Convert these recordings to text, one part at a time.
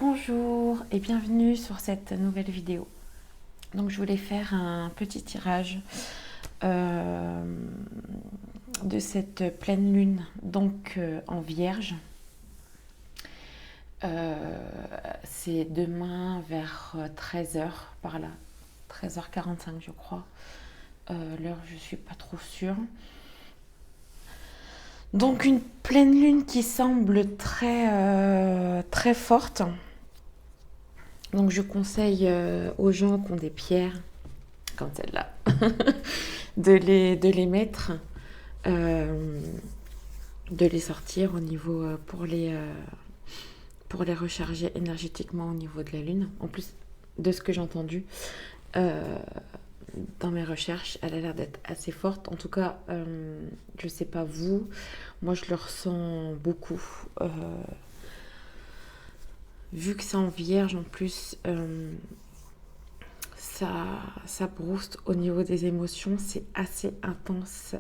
Bonjour et bienvenue sur cette nouvelle vidéo. Donc je voulais faire un petit tirage de cette pleine lune donc en Vierge. C'est demain vers 13h par là, 13h45 je crois. L'heure je suis pas trop sûre. Donc une pleine lune qui semble très forte. Donc je conseille aux gens qui ont des pierres, comme celle-là, de les mettre, de les sortir au niveau, pour les recharger énergétiquement au niveau de la lune. En plus de ce que j'ai entendu dans mes recherches, elle a l'air d'être assez forte. En tout cas, je sais pas vous, moi je le ressens beaucoup. Vu que c'est en Vierge en plus, ça booste au niveau des émotions, c'est assez intense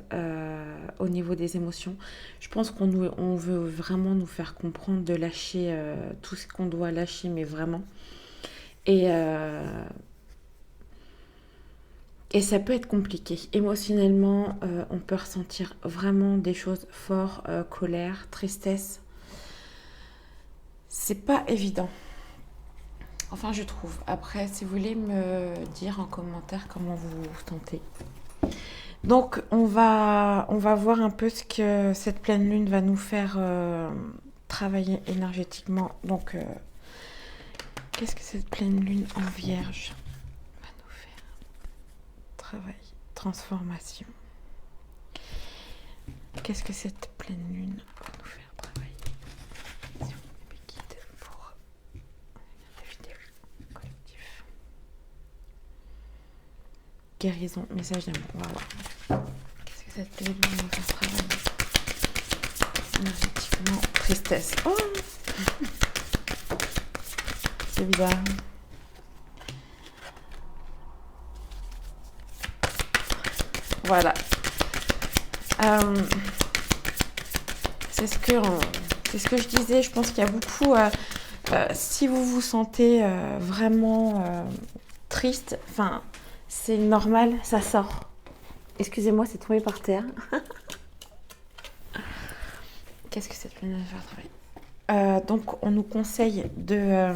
au niveau des émotions. Je pense on veut vraiment nous faire comprendre de lâcher tout ce qu'on doit lâcher, mais vraiment. Et ça peut être compliqué. Émotionnellement, on peut ressentir vraiment des choses fortes, colère, tristesse. C'est pas évident. Enfin, je trouve. Après, si vous voulez me dire en commentaire comment vous vous sentez. Donc, on va voir un peu ce que cette pleine lune va nous faire travailler énergétiquement. Donc, qu'est-ce que cette pleine lune en Vierge va nous faire travailler? Transformation. Qu'est-ce que cette pleine lune va nous faire travailler? Guérison, message d'amour, on va voir. Qu'est-ce que cette pleine lune va faire travailler énergétiquement? Tristesse. Oh, c'est bizarre. Voilà. C'est ce que je disais. Je pense qu'il y a beaucoup. Si vous vous sentez vraiment triste, enfin, c'est normal, ça sort. Excusez-moi, c'est tombé par terre. Qu'est-ce que cette pleine lune va faire travailler? Donc, on nous conseille de.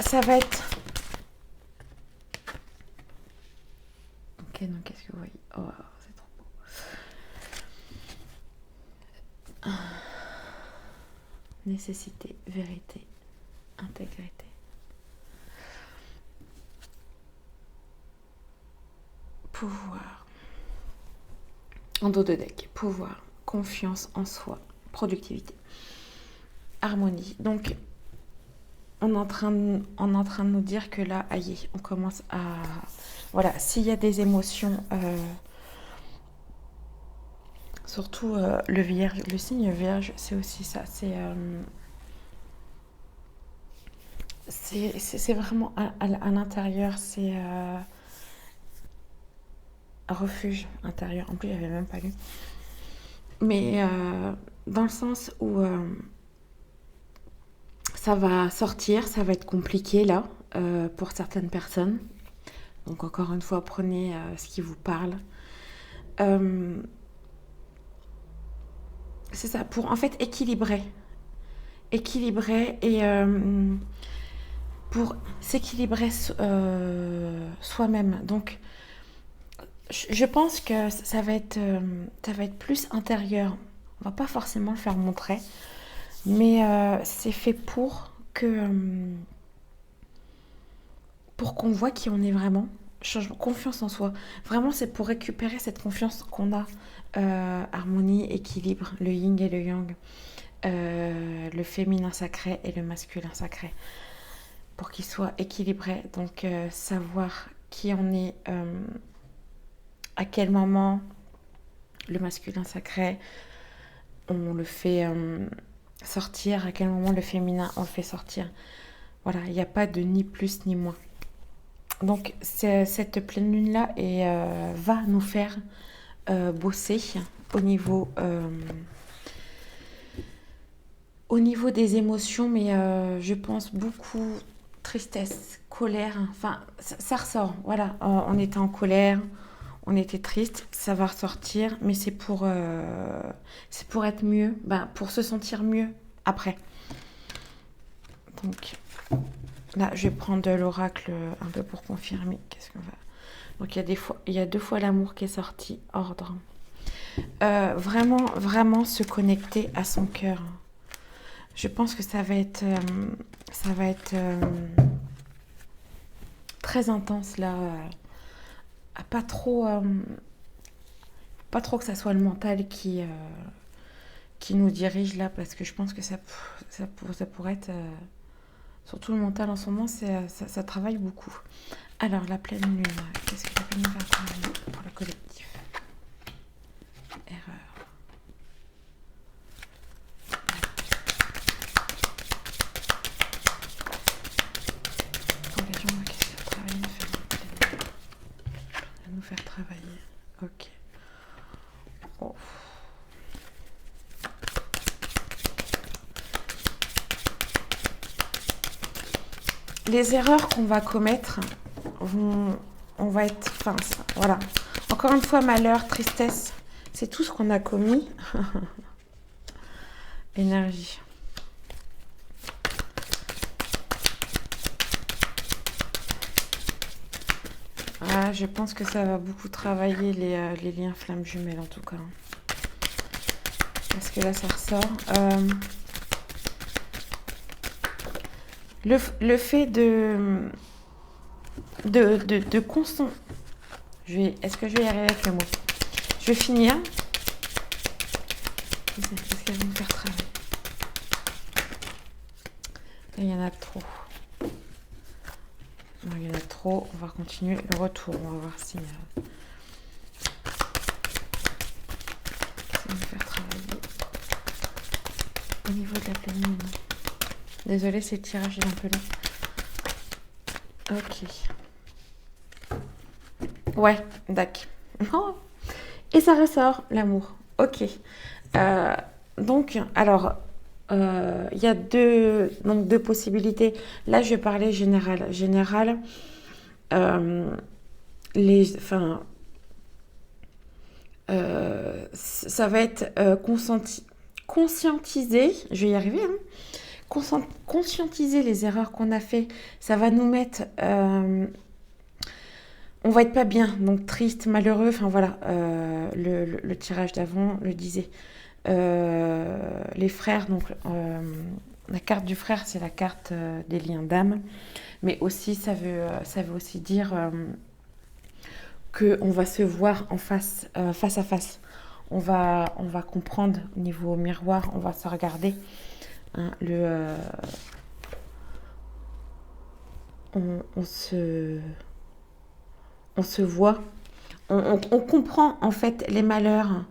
Ça va être. Ok, donc qu'est-ce que vous voyez? Oh, c'est trop beau. Nécessité, vérité, intégrité. Pouvoir. En dos de deck, pouvoir, confiance en soi, productivité, harmonie. Donc, on est en train de nous dire que là, aïe, on commence à... Voilà, s'il y a des émotions, surtout le vierge, le signe vierge, c'est aussi ça. C'est vraiment à l'intérieur, c'est un refuge intérieur. En plus, j'avais même pas lu. Mais dans le sens où ça va sortir, ça va être compliqué là pour certaines personnes. Donc encore une fois, prenez ce qui vous parle. C'est ça, pour en fait équilibrer et pour s'équilibrer soi-même. Donc je pense que ça va être plus intérieur. On va pas forcément le faire montrer, mais c'est fait pour qu'on voit qui on est vraiment. Confiance en soi. Vraiment, c'est pour récupérer cette confiance qu'on a. Harmonie, équilibre, le yin et le yang, le féminin sacré et le masculin sacré. Pour qu'il soit équilibré. Donc, savoir qui on est, à quel moment le masculin sacré, on le fait sortir, à quel moment le féminin, on le fait sortir. Voilà, il n'y a pas de ni plus ni moins. Donc, cette pleine lune-là va nous faire bosser au niveau Au niveau des émotions, mais je pense beaucoup tristesse, colère, hein. Enfin, ça ressort. Voilà, on était en colère, on était triste, ça va ressortir, mais c'est pour être mieux, ben, pour se sentir mieux après. Donc là, je vais prendre de l'oracle un peu pour confirmer. Qu'est-ce qu'on va. Donc il y a 2 fois l'amour qui est sorti, ordre. Vraiment, vraiment se connecter à son cœur. Je pense que ça va être très intense là. Pas trop, pas trop que ça soit le mental qui nous dirige là, parce que je pense que ça pourrait être, surtout le mental en ce moment, ça travaille beaucoup. Alors la pleine lune, qu'est-ce que la pleine lune va travailler pour le collectif? Erreur. Pour les gens, qu'est-ce qu'elle va travailler nous faire travailler. Ok. Oh. Les erreurs qu'on va commettre on va être, enfin, voilà. Encore une fois, malheur, tristesse, c'est tout ce qu'on a commis. Énergie. Ah, je pense que ça va beaucoup travailler les liens flammes jumelles en tout cas. Parce que là, ça ressort. Le fait de constant. Est-ce que je vais y arriver avec le mot? Je vais finir. Qu'est-ce qu'elle va me faire travailler? Là, il y en a trop. Non, il y en a trop. On va continuer le retour. On va voir si. Ça va me faire travailler. Au niveau de la pleine lune. Désolée, c'est le tirage est un peu long. Ok. Ouais, d'accord. Et ça ressort, l'amour. Ok. Donc, alors, il y a deux possibilités. Là, je vais parler général. Général, enfin, ça va être conscientiser, je vais y arriver, hein, conscientiser les erreurs qu'on a fait. Ça va nous mettre... on va être pas bien, donc triste, malheureux, enfin voilà, le tirage d'avant le disait. Les frères, donc la carte du frère, c'est la carte des liens d'âme, mais aussi ça veut aussi dire qu'on va se voir en face, face à face. On va comprendre au niveau miroir, on va se regarder. Hein, on se voit, on comprend en fait les malheurs,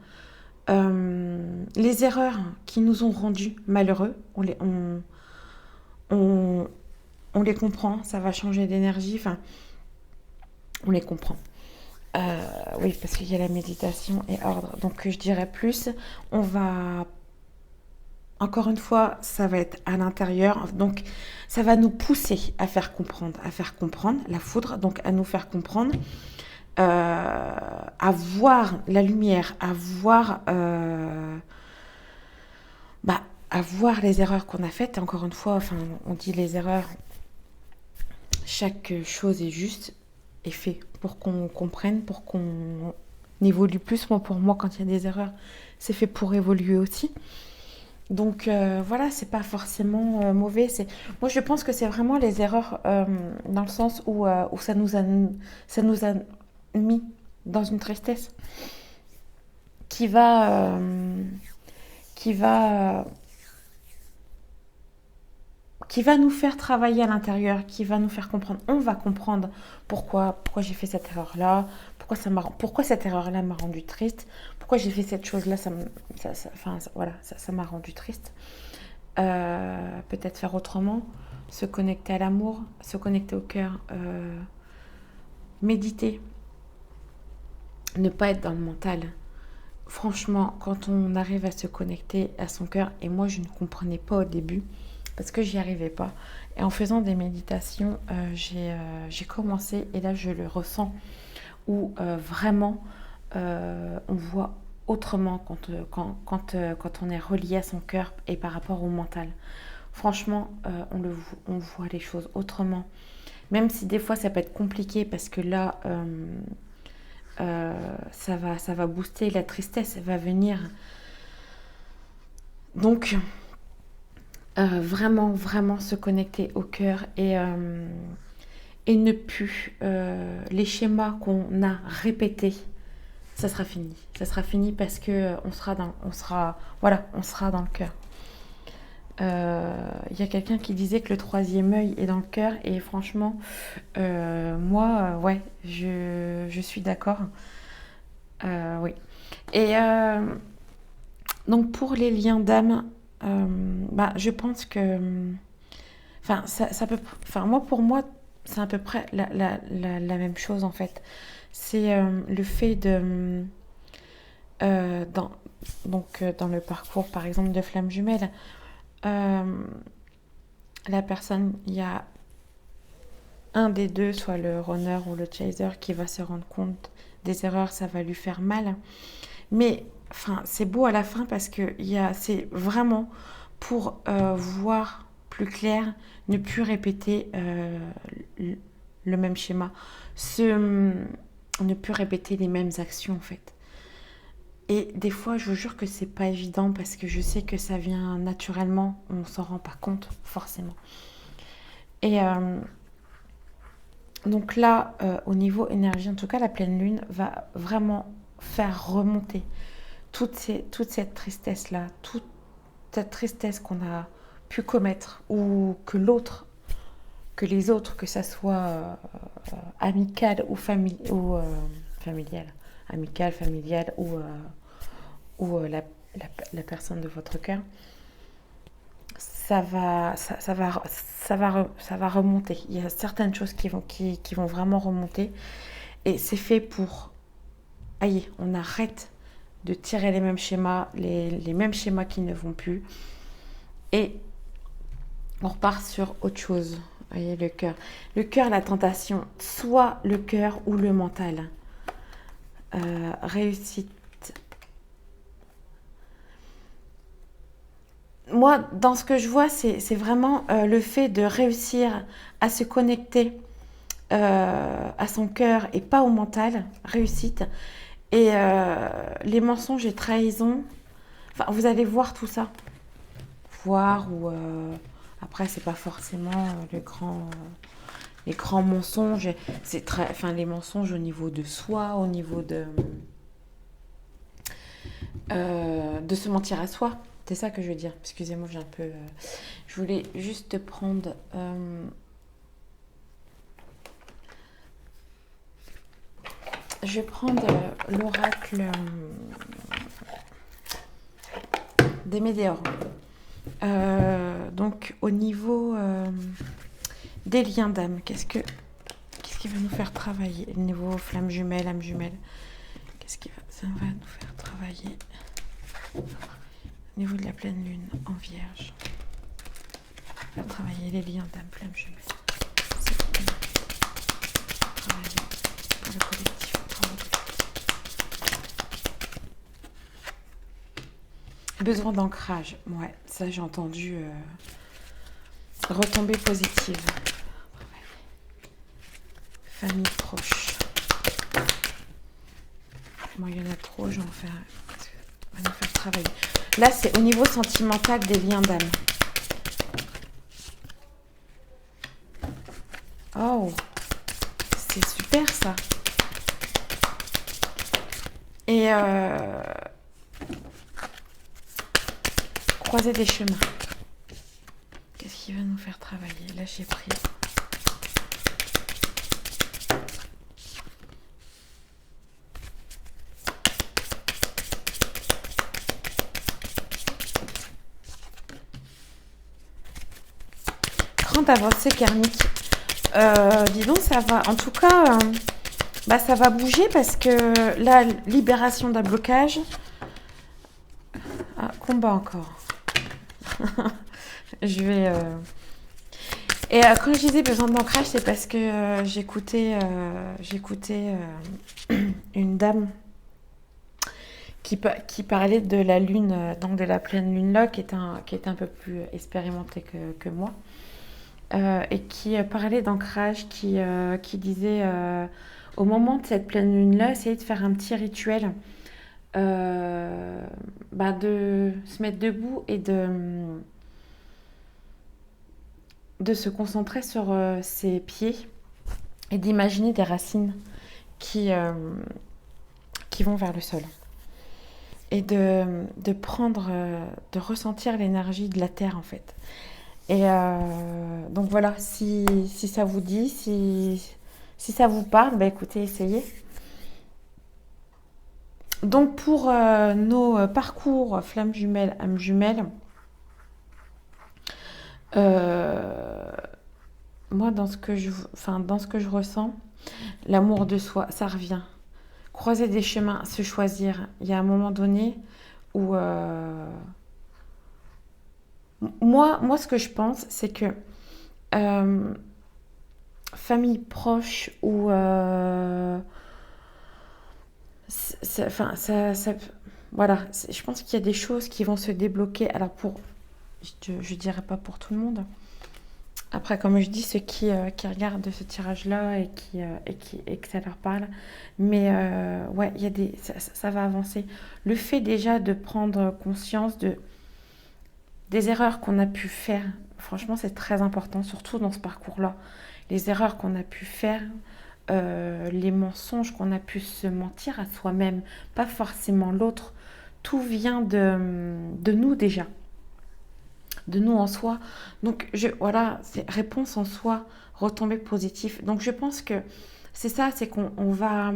les erreurs qui nous ont rendus malheureux. On les comprend, ça va changer d'énergie, enfin, on les comprend. Oui, parce qu'il y a la méditation et ordre. Donc, je dirais plus, on va... Encore une fois, ça va être à l'intérieur. Donc, ça va nous pousser à faire comprendre la foudre, donc à nous faire comprendre, à voir la lumière, à voir les erreurs qu'on a faites. Et encore une fois, enfin, on dit les erreurs, chaque chose est juste et fait pour qu'on comprenne, pour qu'on évolue plus. Pour moi, quand il y a des erreurs, c'est fait pour évoluer aussi. Donc voilà, c'est pas forcément mauvais. Moi, je pense que c'est vraiment les erreurs dans le sens où ça nous a mis dans une tristesse qui va, qui va, qui va nous faire travailler à l'intérieur, qui va nous faire comprendre. On va comprendre pourquoi j'ai fait cette erreur-là, pourquoi cette erreur-là m'a rendu triste, pourquoi j'ai fait cette chose-là, voilà, ça m'a rendu triste. Peut-être faire autrement, se connecter à l'amour, se connecter au cœur, méditer, ne pas être dans le mental, franchement, quand on arrive à se connecter à son cœur, et moi je ne comprenais pas au début, parce que j'y arrivais pas. Et en faisant des méditations, j'ai commencé, et là je le ressens, où vraiment on voit autrement quand on est relié à son cœur et par rapport au mental. Franchement, on voit les choses autrement. Même si des fois ça peut être compliqué parce que là, ça va booster, la tristesse va venir. Donc, vraiment, vraiment se connecter au cœur et ne plus les schémas qu'on a répétés, ça sera fini. Ça sera fini parce que on sera dans le cœur. Il y a quelqu'un qui disait que le troisième œil est dans le cœur et franchement, moi, ouais, je suis d'accord. Oui. Et donc pour les liens d'âme, bah, je pense que, enfin, moi pour moi, c'est à peu près la même chose en fait. C'est le fait de, dans, dans le parcours par exemple de flamme jumelle, euh, la personne, il y a un des deux, soit le runner ou le chaser, qui va se rendre compte des erreurs, ça va lui faire mal. Mais enfin, c'est beau à la fin parce que c'est vraiment pour voir plus clair, ne plus répéter le même schéma, ne plus répéter les mêmes actions en fait. Et des fois, je vous jure que c'est pas évident parce que je sais que ça vient naturellement, on s'en rend pas compte forcément. Et donc là, au niveau énergie, en tout cas, la pleine lune va vraiment faire remonter toute cette tristesse-là, toute cette tristesse qu'on a pu commettre ou que les autres, que ça soit amical ou, familial, amical, familial ou la personne de votre cœur, ça va remonter. Il y a certaines choses qui vont vraiment remonter et c'est fait pour, aïe, on arrête de tirer les mêmes schémas, les mêmes schémas qui ne vont plus et on repart sur autre chose. Vous voyez, le cœur. Le cœur, la tentation, soit le cœur ou le mental. Réussite. Moi, dans ce que je vois, c'est vraiment le fait de réussir à se connecter à son cœur et pas au mental. Réussite. Et les mensonges et trahisons, enfin, vous allez voir tout ça. Voir ou... après, c'est pas forcément les grands mensonges. C'est très, enfin, les mensonges au niveau de soi, au niveau de se mentir à soi. C'est ça que je veux dire. Excusez-moi, j'ai un peu... je voulais juste prendre... je vais prendre l'oracle des météores. Donc, au niveau des liens d'âme, qu'est-ce qui va nous faire travailler? Au niveau flamme jumelle, âme jumelle, ça va nous faire travailler? Au niveau de la pleine lune en vierge, on va travailler les liens d'âme, flamme jumelle. C'est travailler pour le collectif. Besoin d'ancrage, ouais, ça j'ai entendu. Retombée positive. Famille proche. Moi, il y en a trop, je vais on va nous faire travailler. Là, c'est au niveau sentimental des liens d'âme. Oh, c'est super ça. Et croiser des chemins. Qu'est-ce qui va nous faire travailler? Lâcher prise. Grande avancée karmique. Dis donc, ça va. En tout cas, ça va bouger parce que la libération d'un blocage, combat encore. Je vais... Et quand je disais besoin d'ancrage, c'est parce que j'écoutais une dame qui parlait de la lune, donc de la pleine lune là, qui est un peu plus expérimentée que moi, et qui parlait d'ancrage, qui disait au moment de cette pleine lune là, essayez de faire un petit rituel, de se mettre debout et de se concentrer sur ses pieds et d'imaginer des racines qui, euh, qui vont vers le sol. Et de prendre, de ressentir l'énergie de la terre en fait. Et donc voilà, si ça vous dit, si ça vous parle, bah écoutez, essayez. Donc pour nos parcours flammes jumelles, âmes jumelles, euh, moi dans ce que je ressens, l'amour de soi, ça revient. Croiser des chemins, se choisir. Il y a un moment donné où moi, ce que je pense, c'est que euh, famille proche ou enfin voilà, je pense qu'il y a des choses qui vont se débloquer. Alors je dirais pas pour tout le monde. Après, comme je dis, ceux qui regardent ce tirage-là et que ça leur parle. Mais ouais, il y a ça va avancer. Le fait déjà de prendre conscience des erreurs qu'on a pu faire, franchement, c'est très important, surtout dans ce parcours-là. Les erreurs qu'on a pu faire, les mensonges qu'on a pu se mentir à soi-même, pas forcément l'autre. Tout vient de nous déjà, de nous en soi. Donc voilà, c'est réponse en soi, retombée positive. Donc je pense que c'est ça, c'est on va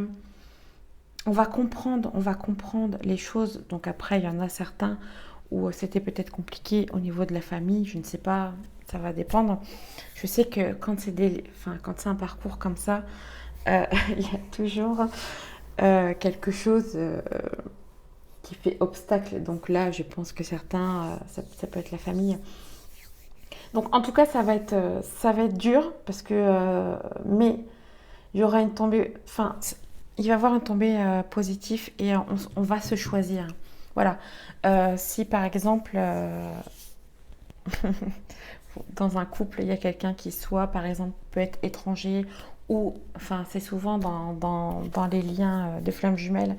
comprendre les choses. Donc après, il y en a certains où c'était peut-être compliqué au niveau de la famille, je ne sais pas, ça va dépendre. Je sais que quand c'est un parcours comme ça, il y a toujours quelque chose qui fait obstacle. Donc là, je pense que certains, ça peut être la famille. Donc en tout cas, ça va être dur parce que, mais il y aura une tombée, enfin, il va y avoir une tombée positive et on va se choisir. Voilà. Si par exemple, dans un couple, il y a quelqu'un qui soit, par exemple, peut être étranger ou, enfin, c'est souvent dans les liens de flammes jumelles,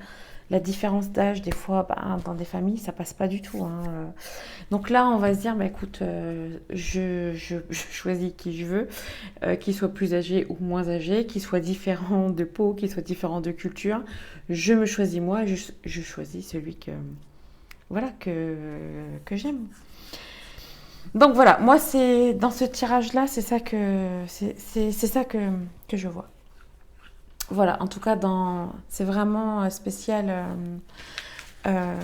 la différence d'âge, des fois, dans des familles, ça passe pas du tout, hein. Donc là, on va se dire, bah écoute, je choisis qui je veux, qu'il soit plus âgé ou moins âgé, qu'il soit différent de peau, qu'il soit différent de culture. Je me choisis moi, je choisis celui voilà, que j'aime. Donc voilà, moi c'est dans ce tirage-là, c'est ça que je vois. Voilà, en tout cas, c'est vraiment spécial euh,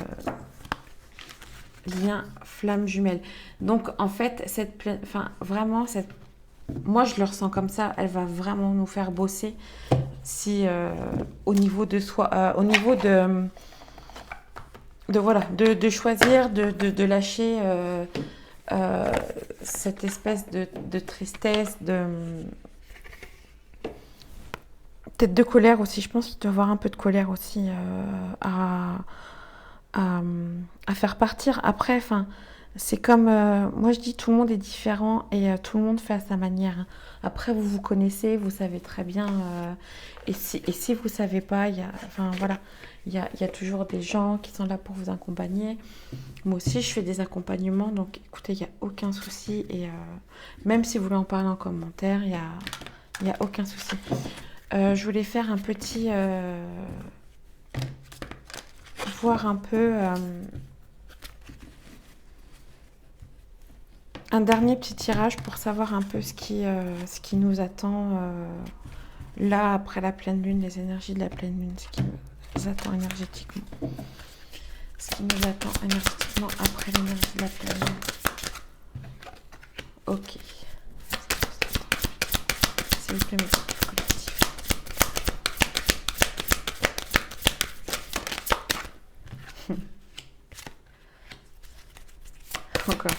lien flamme jumelle. Donc en fait, enfin vraiment moi je le ressens comme ça, elle va vraiment nous faire bosser si au niveau de soi, au niveau voilà, de choisir, de lâcher cette espèce de tristesse, peut-être de colère aussi. Je pense qu'il doit y avoir un peu de colère aussi à, à faire partir. Après, enfin, c'est comme moi je dis, tout le monde est différent et tout le monde fait à sa manière. Après, vous vous connaissez, vous savez très bien. Et si vous savez pas, enfin voilà, il y a toujours des gens qui sont là pour vous accompagner. Moi aussi, je fais des accompagnements, donc écoutez, il n'y a aucun souci. Et même si vous voulez en parler en commentaire, il y a aucun souci. Je voulais faire un petit voir un peu un dernier petit tirage pour savoir un peu ce qui nous attend là après la pleine lune, les énergies de la pleine lune, ce qui nous attend énergétiquement. Ce qui nous attend énergétiquement après l'énergie de la pleine lune. Ok. S'il vous plaît, mes collectifs. Encore.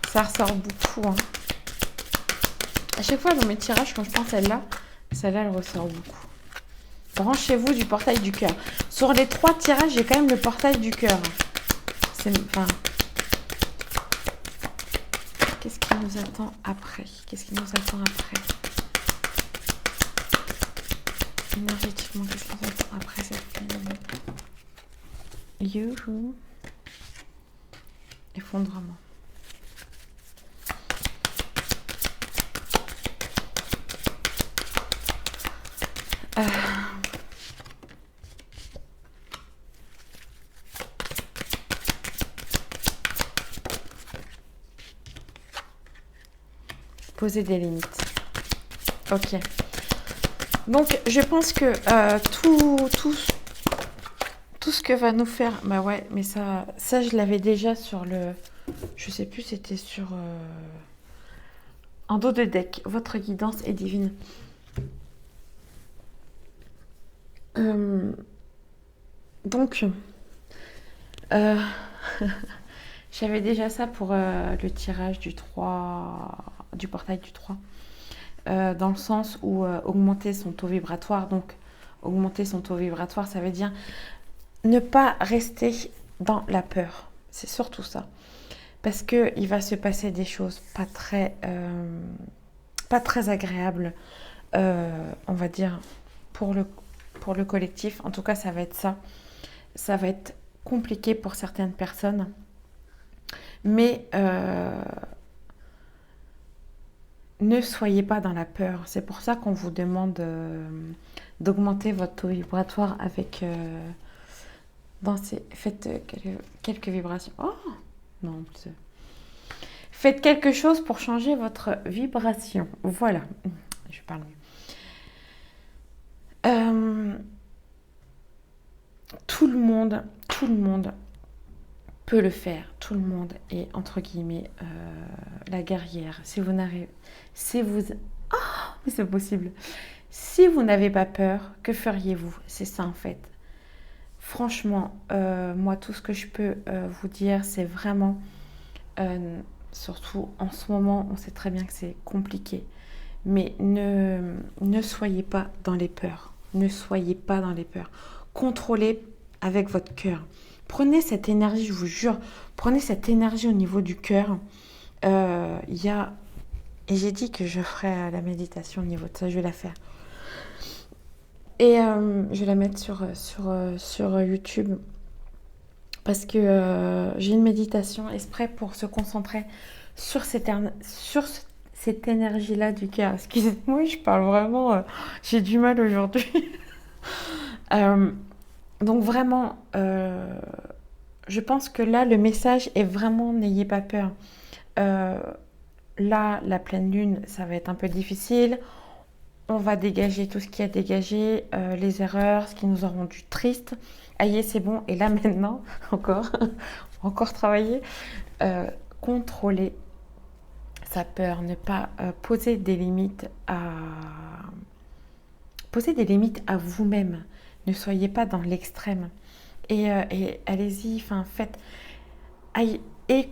Ça ressort beaucoup. Hein. À chaque fois dans mes tirages, quand je prends celle-là, elle ressort beaucoup. Branchez-vous du portail du cœur. Sur les 3 tirages, j'ai quand même le portail du cœur. Enfin, qu'est-ce qui nous attend après? Énergétiquement, qu'est-ce qui nous attend après cette nuit? Youhou. Effondrement. Poser des limites. Ok. Donc, je pense que tout ce que va nous faire... Bah ouais, mais ça je l'avais déjà sur le... Je sais plus, c'était sur... En dos de deck. Votre guidance est divine. Donc... J'avais déjà ça pour le tirage du 3, du portail du 3. Dans le sens où augmenter son taux vibratoire. Donc, augmenter son taux vibratoire, ça veut dire ne pas rester dans la peur. C'est surtout ça. Parce qu'il va se passer des choses pas très agréables, on va dire, pour le collectif. En tout cas, ça va être ça. Ça va être compliqué pour certaines personnes. Mais ne soyez pas dans la peur. C'est pour ça qu'on vous demande d'augmenter votre taux vibratoire avec... faites quelques vibrations. Oh non, faites quelque chose pour changer votre vibration. Voilà. Je parle mieux. Tout le monde peut le faire. Tout le monde est, entre guillemets, la guerrière. Mais c'est possible. Si vous n'avez pas peur, que feriez-vous? C'est ça en fait. Franchement, moi, tout ce que je peux vous dire, c'est vraiment, surtout en ce moment, on sait très bien que c'est compliqué, mais ne soyez pas dans les peurs. Ne soyez pas dans les peurs. Contrôlez avec votre cœur. Prenez cette énergie, je vous jure, prenez cette énergie au niveau du cœur. Et j'ai dit que je ferais la méditation au niveau de ça, je vais la faire. Et je vais la mettre sur YouTube parce que j'ai une méditation exprès pour se concentrer sur cette énergie-là du cœur. Excusez-moi, je parle vraiment... j'ai du mal aujourd'hui. Donc vraiment, je pense que là, le message est vraiment n'ayez pas peur. Là, la pleine lune, ça va être un peu difficile. On va dégager tout ce qui a dégagé, les erreurs, ce qui nous a rendu tristes. Aïe, c'est bon. Et là, maintenant, encore travailler. Contrôler sa peur, ne pas poser des limites à vous-même. Ne soyez pas dans l'extrême. Et allez-y, faites. Ayez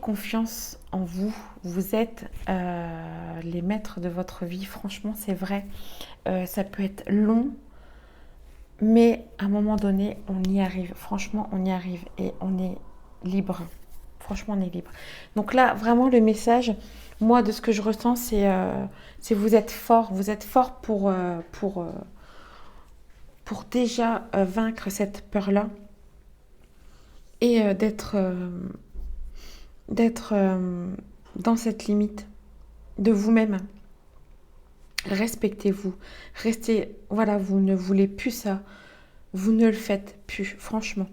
confiance en vous. Vous êtes les maîtres de votre vie. Franchement, c'est vrai. Ça peut être long, mais à un moment donné, on y arrive. Franchement, on y arrive et on est libre. Franchement, on est libre. Donc là, vraiment, le message, moi, de ce que je ressens, c'est vous êtes fort. Vous êtes fort pour déjà vaincre cette peur-là et d'être dans cette limite de vous-même. Respectez-vous. Restez, voilà, vous ne voulez plus ça. Vous ne le faites plus, franchement.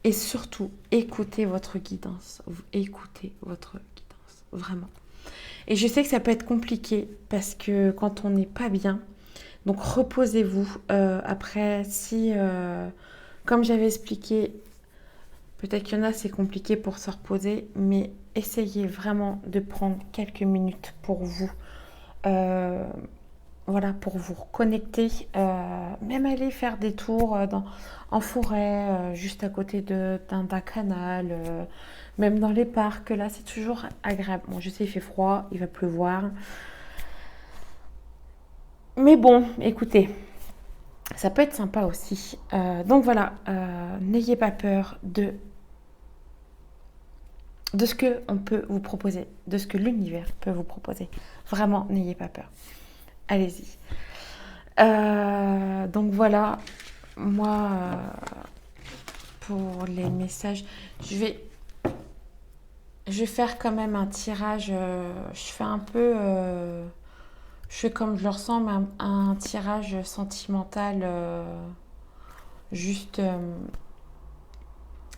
Et surtout, écoutez votre guidance. Écoutez votre guidance, vraiment. Et je sais que ça peut être compliqué parce que quand on n'est pas bien, donc reposez-vous. Après, si, comme j'avais expliqué, peut-être qu'il y en a, c'est compliqué pour se reposer, mais essayez vraiment de prendre quelques minutes pour vous. voilà, pour vous reconnecter, même aller faire des tours en forêt, juste à côté d'un canal, même dans les parcs, là, c'est toujours agréable. Bon, je sais, il fait froid, il va pleuvoir. Mais bon, écoutez, ça peut être sympa aussi. Donc voilà, n'ayez pas peur de ce que on peut vous proposer, de ce que l'univers peut vous proposer. Vraiment, n'ayez pas peur. Allez-y. Donc voilà, moi, pour les messages, je vais, je vais faire quand même un tirage. Je fais un peu, je fais comme je le ressens, mais un tirage sentimental. Juste,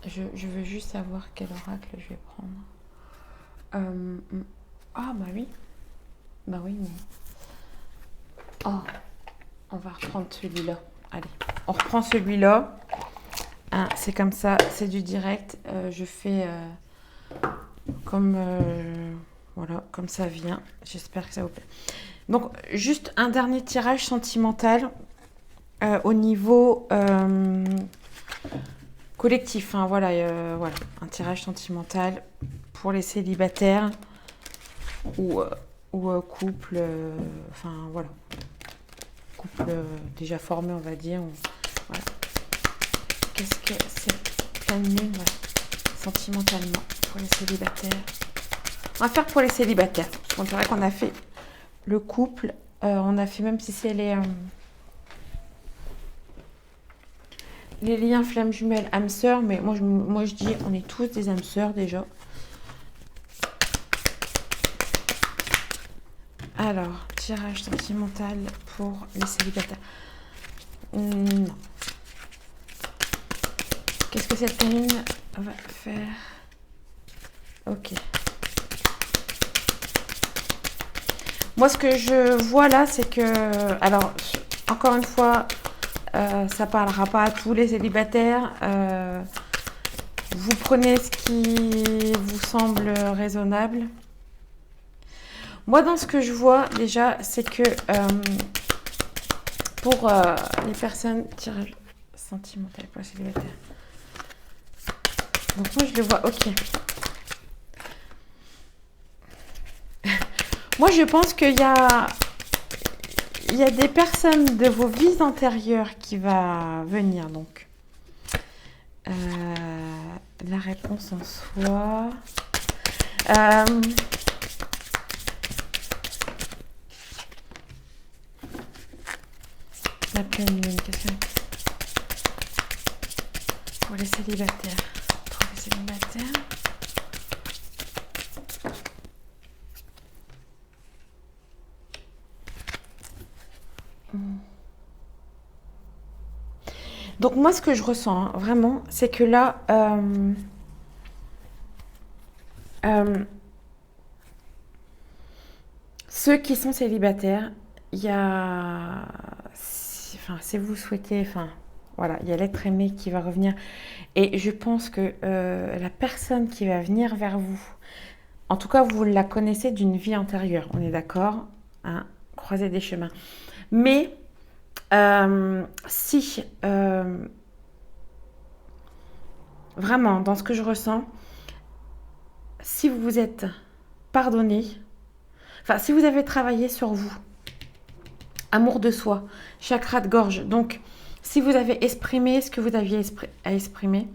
je veux juste savoir quel oracle je vais prendre. Ah bah oui, bah oui, mais oh, on va reprendre celui-là. Allez, on reprend celui-là. Hein, c'est comme ça, c'est du direct. Je fais comme voilà, comme ça vient. J'espère que ça vous plaît. Donc, juste un dernier tirage sentimental au niveau collectif. Hein, voilà, voilà, un tirage sentimental pour les célibataires ou, couple. Enfin, voilà, couple déjà formé, on va dire. Voilà. Qu'est-ce que c'est pleine lune, voilà, sentimentalement pour les célibataires. On va faire pour les célibataires. On dirait qu'on a fait le couple. On a fait, même si c'est les liens flammes jumelles, âme sœur, mais moi je dis on est tous des âmes sœurs déjà. Alors, tirage sentimental pour les célibataires. Non. Qu'est-ce que cette lune va faire? Ok. Moi, ce que je vois là, c'est que... Alors, encore une fois, ça parlera pas à tous les célibataires. Vous prenez ce qui vous semble raisonnable. Moi, dans ce que je vois, déjà, c'est que pour les personnes... Tirage sentimental pour les célibataires. Donc moi, je le vois, ok. Moi, je pense qu'il y a des personnes de vos vies antérieures qui va venir, donc. La réponse en soi. La pleine lune, qu'est-ce que pour les célibataires. Pour les célibataires. Donc moi, ce que je ressens, hein, vraiment, c'est que là, ceux qui sont célibataires, il y a, si vous souhaitez, enfin, voilà, il y a l'être aimé qui va revenir. Et je pense que la personne qui va venir vers vous, en tout cas, vous la connaissez d'une vie antérieure, on est d'accord, hein, croiser des chemins. Mais si vraiment, dans ce que je ressens, si vous vous êtes pardonné, enfin, si vous avez travaillé sur vous, amour de soi, chakra de gorge, donc si vous avez exprimé ce que vous aviez à exprimer,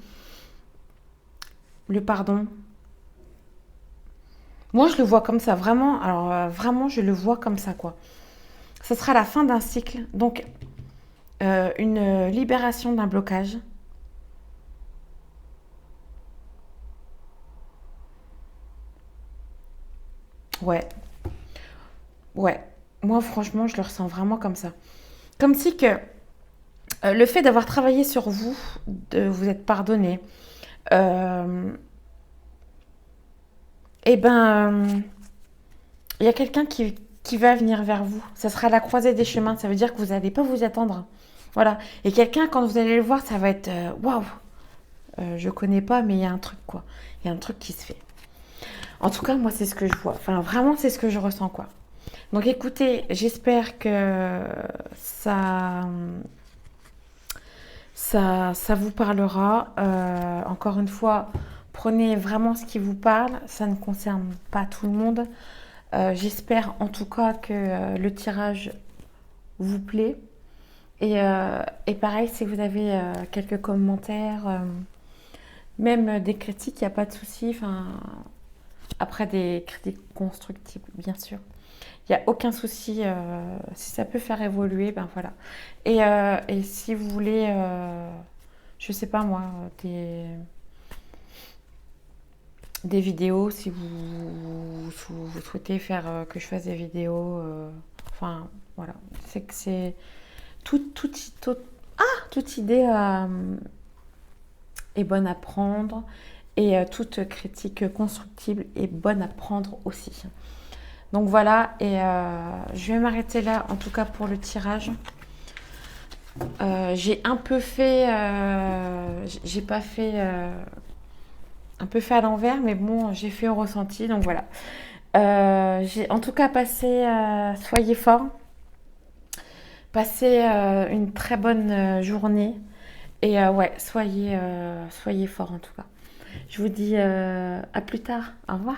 le pardon, moi je le vois comme ça, vraiment, alors vraiment je le vois comme ça, quoi. Ce sera la fin d'un cycle, donc une libération d'un blocage. Ouais, ouais. Moi, franchement, je le ressens vraiment comme ça. Comme si que le fait d'avoir travaillé sur vous, de vous être pardonné, euh, eh ben, il y a quelqu'un qui va venir vers vous. Ça sera la croisée des chemins. Ça veut dire que vous n'allez pas vous attendre. Voilà. Et quelqu'un, quand vous allez le voir, ça va être waouh. Je connais pas, mais il y a un truc, quoi. Il y a un truc qui se fait. En tout cas, moi, c'est ce que je vois. Enfin, vraiment, c'est ce que je ressens, quoi. Donc écoutez, j'espère que ça, ça vous parlera. Encore une fois, prenez vraiment ce qui vous parle. Ça ne concerne pas tout le monde. J'espère en tout cas que le tirage vous plaît. Et pareil, si vous avez quelques commentaires, même des critiques, il n'y a pas de souci. Enfin, après des critiques constructives, bien sûr. Il n'y a aucun souci. Si ça peut faire évoluer, ben voilà. Et si vous voulez, je sais pas moi, des vidéos, si vous souhaitez faire que je fasse des vidéos, enfin voilà. C'est que c'est toute idée est bonne à prendre et toute critique constructible est bonne à prendre aussi. Donc voilà, et je vais m'arrêter là en tout cas pour le tirage. J'ai un peu fait, j'ai pas fait, un peu fait à l'envers, mais bon, j'ai fait au ressenti, donc voilà. J'ai en tout cas passé, soyez forts, passez une très bonne journée, et ouais, soyez forts en tout cas. Je vous dis à plus tard, au revoir.